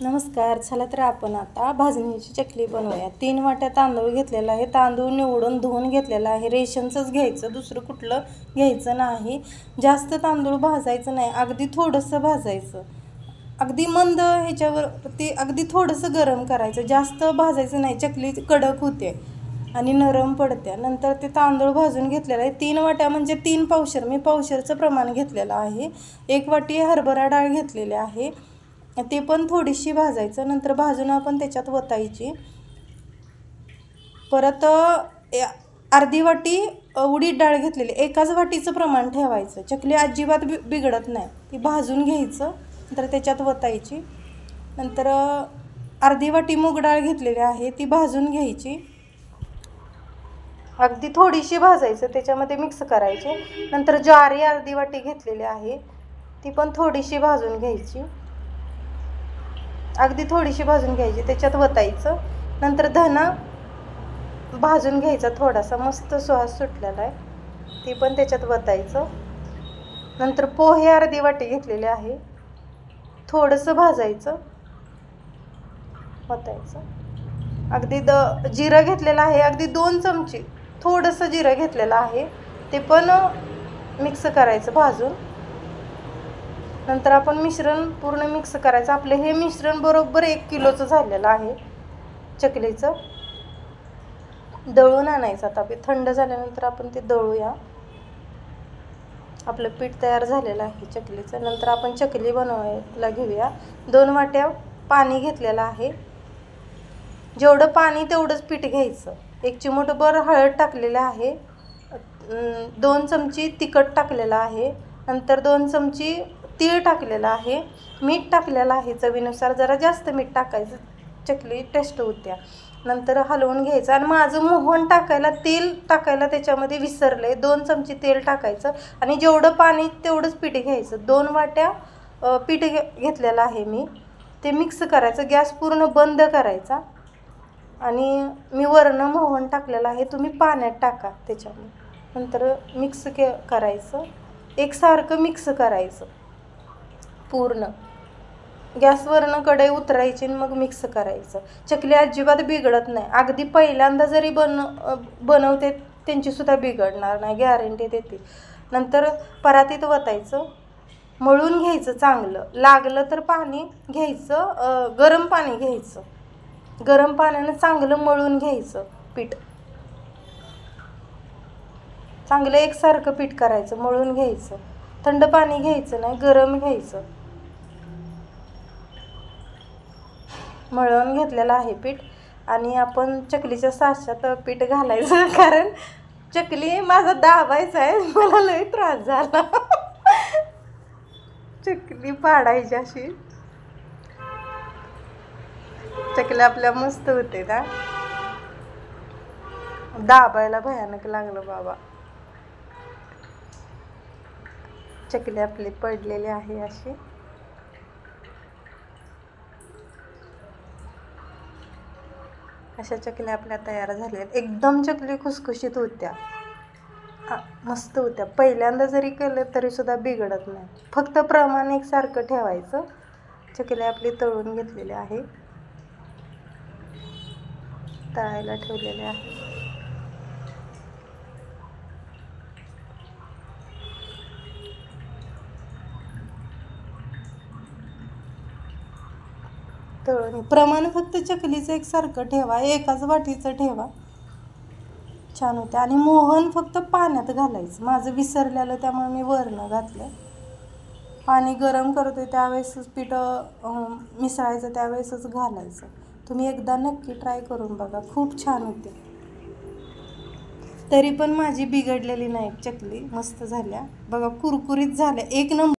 नमस्कार. चला तर आपण आता भाजणीची चकली बनवूया. 3 वाट्या तांदूळ घेतलेला आहे. तांदूळ निवडून धुवून घेतलेला आहे. रेशनचंच घ्यायचं, दुसरं कुठलं घ्यायचं नाही. जास्त तांदूळ भाजायचं नाही, अगदी थोडंसं भाजायचं. अगदी मंद ह्याच्यावर ते अगदी थोडंसं गरम करायचं, जास्त भाजायचं नाही. चकली कडक होते आणि नरम पडते. नंतर ते तांदूळ भाजून घेतलेला आहे. 3 वाट्या म्हणजे 3 पावशेर, मी पावशेरचं प्रमाण घेतलेलं आहे. 1 वाटी हरभरा डाळ घेतलेली आहे, ते पण थोडीशी भाजायचं. नंतर भाजून आपण त्याच्यात वतायची. परत अर्धी वाटी उडीद डाळ घेतलेली, एकाच वाटीचं प्रमाण ठेवायचं. चकली अजिबात बिघडत नाही. ती भाजून घ्यायचं, नंतर त्याच्यात वतायची. नंतर अर्धी वाटी मूग डाळ घेतलेली आहे, ती भाजून घ्यायची. अगदी थोडीशी भाजायचं, त्याच्यामध्ये मिक्स करायचे. नंतर ज्वारी अर्धी वाटी घेतलेली आहे, ती पण थोडीशी भाजून घ्यायची. अगदी थोडीशी भाजून घ्यायची, त्याच्यात वतायचं. नंतर धना भाजून घ्यायचा थोडासा, मस्त सुवास सुटलेला आहे, ती पण त्याच्यात वतायचं. नंतर पोहे अर्धी वाटी घेतलेले आहे, थोडंसं भाजायचं, वतायचं. अगदी जिरं घेतलेलं आहे, अगदी 2 चमचे थोडंसं जिरं घेतलेलं आहे, ते पण मिक्स करायचं भाजून. नंतर आपण मिश्रण पूर्ण मिक्स करायचं. आपलं हे मिश्रण बरोबर 1 किलोचं झालेलं आहे चकलीचं. दळून आणायचं. आता थंड झाल्यानंतर आपण ते दळूया. आपलं पीठ तयार झालेलं आहे चकलीचं. नंतर आपण चकली बनवायला घेऊया. 2 वाट्या पाणी घेतलेलं आहे. जेवढं पाणी तेवढंच पीठ घ्यायचं. 1 चिमूटभर हळद टाकलेलं आहे, 2 चमची तिखट टाकलेलं आहे, नंतर 2 चमची तीळ टाकलेलं आहे, मीठ टाकलेलं आहे चवीनुसार. जरा जास्त मीठ टाकायचं, चकली टेस्ट होत्या. नंतर हलवून घ्यायचं. आणि माझं मोहन टाकायला, तेल टाकायला त्याच्यामध्ये विसरले. 2 चमचे तेल टाकायचं आणि जेवढं पाणी तेवढंच पीठ घ्यायचं. 2 वाट्या पीठ घेतलेलं आहे मी, ते मिक्स करायचं. गॅस पूर्ण बंद करायचा आणि मी वरनं मोहन टाकलेलं आहे, तुम्ही पाण्यात टाका त्याच्यामध्ये. नंतर मिक्स करायचं, एकसारखं मिक्स करायचं पूर्ण. गॅसवरनं कढई उतरायची आणि मग मिक्स करायचं. चकली अजिबात बिघडत नाही. अगदी पहिल्यांदा जरी बनवते त्यांचीसुद्धा बिघडणार नाही, गॅरंटी देते. नंतर परातीत वतायचं, मळून घ्यायचं चांगलं. लागलं तर पाणी घ्यायचं, गरम पाणी घ्यायचं. गरम पाण्यानं चांगलं मळून घ्यायचं पीठ. चांगलं एकसारखं पीठ करायचं, मळून घ्यायचं. थंड पाणी घ्यायचं नाही, गरम घ्यायचं. मळून घेतलेलं आहे पीठ. आणि आपण चकलीच्या साच्यात पीठ घालायचं, कारण चकली माझा दाबायचा आहे, मला लई त्रास झाला चकली पाडायची अशी. चकली आपल्या मस्त होते ना, दाबायला भयानक लागलं बाबा. चकली आपली पडलेली आहे अशी. अशा चकल्या आपल्या तयार झाल्या. एकदम चकली खुसखुशीत होत्या, मस्त होत्या. पहिल्यांदा जरी केलं तरीसुद्धा बिघडत नाही. फक्त प्रमाण एकसारखं ठेवायचं. चकली आपली तळून घेतलेली आहे, तळायला ठेवलेले आहे. तळून प्रमाण फक्त चकलीचं एकसारखं ठेवा, एकाच वाटीचं ठेवा, छान होते. आणि मोहन फक्त पाण्यात घालायचं. माझं विसरलेलं, त्यामुळे मी वरनं घातलं. पाणी गरम करतोय त्यावेळेसच पीठ मिसळायचं, त्यावेळेसच घालायचं. तुम्ही एकदा नक्की ट्राय करून बघा, खूप छान होते. तरी पण माझी बिघडलेली नाही चकली, मस्त झाल्या बघा, कुरकुरीत झाल्या, 1 नंबर.